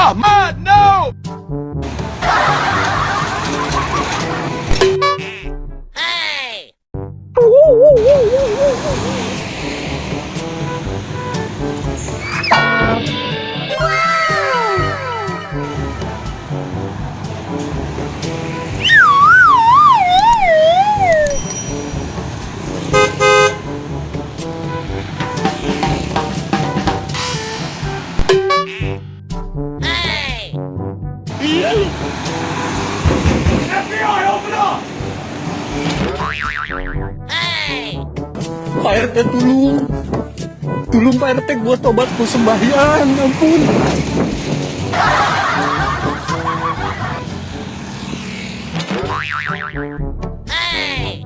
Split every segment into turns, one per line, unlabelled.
Oh man, no! Hey! FBI, open up! Hey!
Pak RT tolong. Tolong Pak RT, gua tobat ku sembahyang, ampun.
Hey!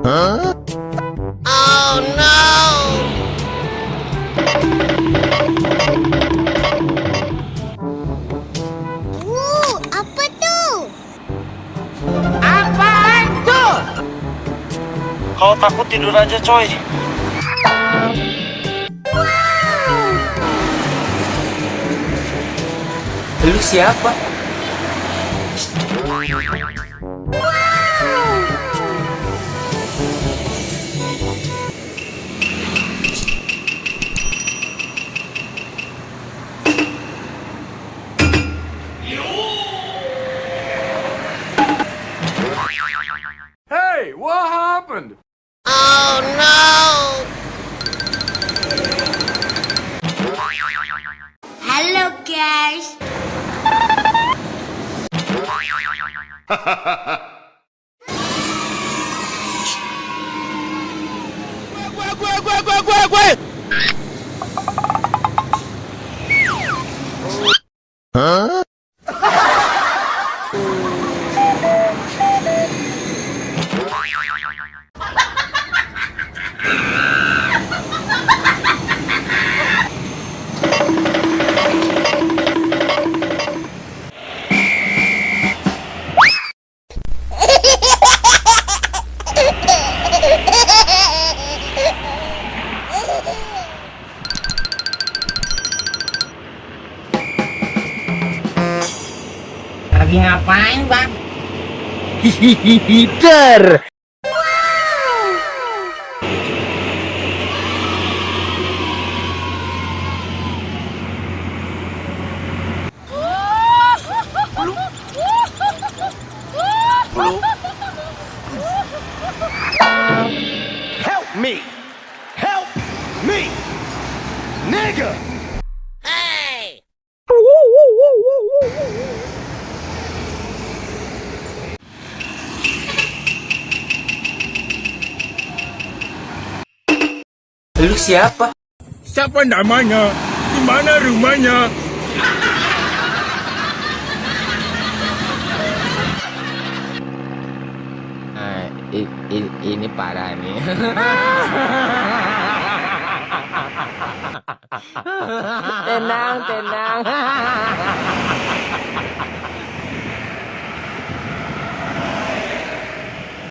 Hah?
Oh no!
Apa tuh?
Apaan tuh?
Kalau takut tidur aja, coy. Lu siapa?
Hey, what happened? Oh no!
Halo guys.
Gue!
Hah?
Lagi ngapain, Bang?
Hihihihider.
Help me! Help me! Nigga! Hey!
Lu siapa?
Siapa namanya? Di mana rumahnya?
Ini parah nih. Tenang, tenang.